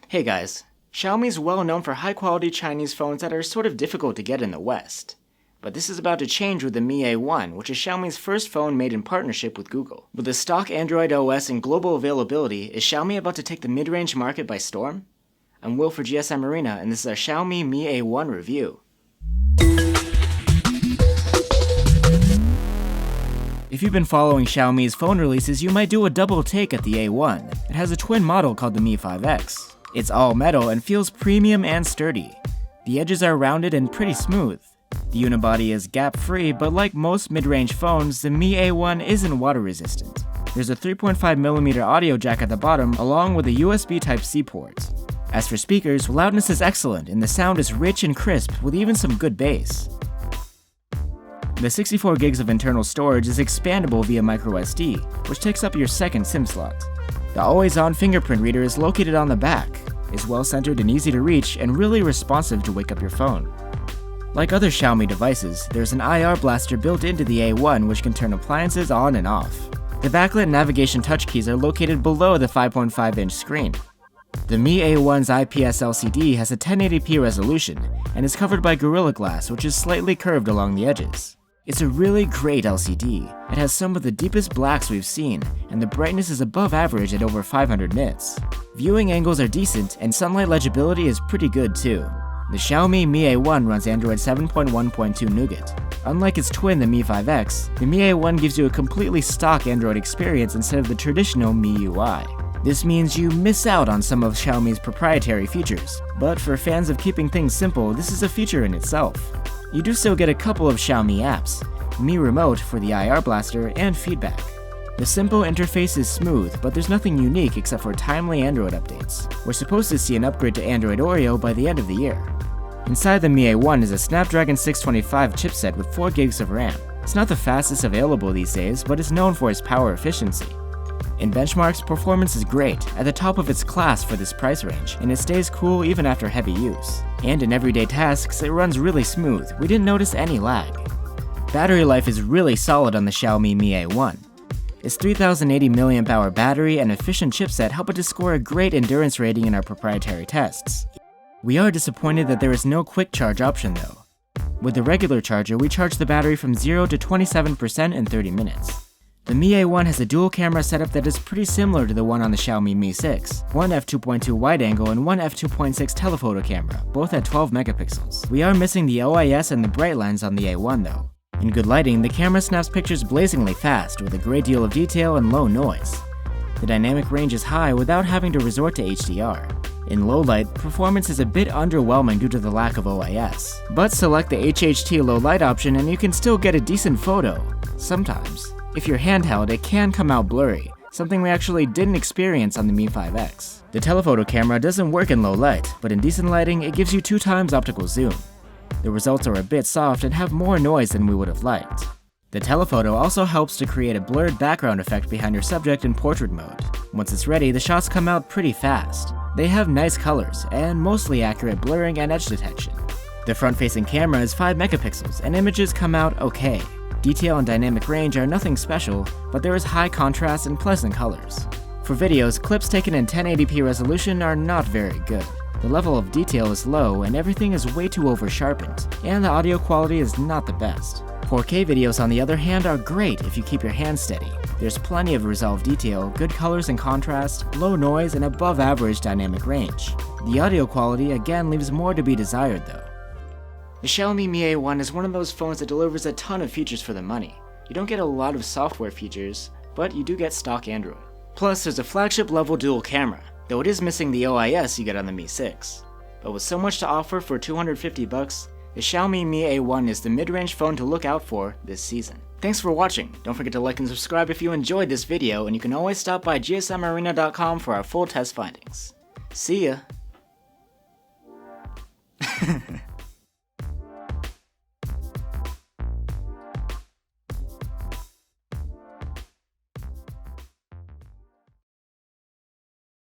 Hey guys, Xiaomi's well known for high quality Chinese phones that are sort of difficult to get in the West. But this is about to change with the Mi A1, which is Xiaomi's first phone made in partnership with Google. With the stock Android OS and global availability, is Xiaomi about to take the mid-range market by storm? I'm Will for GSM Arena, and this is our Xiaomi Mi A1 review. If you've been following Xiaomi's phone releases, you might do a double take at the A1. It has a twin model called the Mi 5X. It's all metal and feels premium and sturdy. The edges are rounded and pretty smooth. The unibody is gap-free, but like most mid-range phones, the Mi A1 isn't water-resistant. There's a 3.5mm audio jack at the bottom, along with a USB Type-C port. As for speakers, loudness is excellent, and the sound is rich and crisp, with even some good bass. The 64 gigs of internal storage is expandable via microSD, which takes up your second SIM slot. The always-on fingerprint reader is located on the back, is well-centered and easy to reach, and really responsive to wake up your phone. Like other Xiaomi devices, there's an IR blaster built into the A1 which can turn appliances on and off. The backlit navigation touch keys are located below the 5.5-inch screen. The Mi A1's IPS LCD has a 1080p resolution and is covered by Gorilla Glass, which is slightly curved along the edges. It's a really great LCD. It has some of the deepest blacks we've seen, and the brightness is above average at over 500 nits. Viewing angles are decent, and sunlight legibility is pretty good too. The Xiaomi Mi A1 runs Android 7.1.2 Nougat. Unlike its twin, the Mi 5X, the Mi A1 gives you a completely stock Android experience instead of the traditional Mi UI. This means you miss out on some of Xiaomi's proprietary features, but for fans of keeping things simple, this is a feature in itself. You do still get a couple of Xiaomi apps, Mi Remote for the IR blaster, and feedback. The simple interface is smooth, but there's nothing unique except for timely Android updates. We're supposed to see an upgrade to Android Oreo by the end of the year. Inside the Mi A1 is a Snapdragon 625 chipset with 4 gigs of RAM. It's not the fastest available these days, but it's known for its power efficiency. In benchmarks, performance is great, at the top of its class for this price range, and it stays cool even after heavy use. And in everyday tasks, it runs really smooth. We didn't notice any lag. Battery life is really solid on the Xiaomi Mi A1. Its 3080 mAh battery and efficient chipset help it to score a great endurance rating in our proprietary tests. We are disappointed that there is no quick charge option though. With the regular charger, we charge the battery from 0 to 27% in 30 minutes. The Mi A1 has a dual camera setup that is pretty similar to the one on the Xiaomi Mi 6, one f2.2 wide-angle and one f2.6 telephoto camera, both at 12 megapixels. We are missing the OIS and the bright lens on the A1 though. In good lighting, the camera snaps pictures blazingly fast with a great deal of detail and low noise. The dynamic range is high without having to resort to HDR. In low light, performance is a bit underwhelming due to the lack of OIS, but select the HHT low light option and you can still get a decent photo, sometimes. If you're handheld, it can come out blurry, something we actually didn't experience on the Mi 5X. The telephoto camera doesn't work in low light, but in decent lighting, it gives you 2 times optical zoom. The results are a bit soft and have more noise than we would have liked. The telephoto also helps to create a blurred background effect behind your subject in portrait mode. Once it's ready, the shots come out pretty fast. They have nice colors, and mostly accurate blurring and edge detection. The front-facing camera is 5 megapixels, and images come out okay. Detail and dynamic range are nothing special, but there is high contrast and pleasant colors. For videos, clips taken in 1080p resolution are not very good. The level of detail is low and everything is way too over-sharpened, and the audio quality is not the best. 4K videos on the other hand are great if you keep your hands steady. There's plenty of resolved detail, good colors and contrast, low noise, and above average dynamic range. The audio quality again leaves more to be desired though. The Xiaomi Mi A1 is one of those phones that delivers a ton of features for the money. You don't get a lot of software features, but you do get stock Android. Plus, there's a flagship level dual camera, though it is missing the OIS you get on the Mi 6. But with so much to offer for $250, the Xiaomi Mi A1 is the mid-range phone to look out for this season. Thanks for watching. Don't forget to like and subscribe if you enjoyed this video, and you can always stop by gsmarena.com for our full test findings. See ya!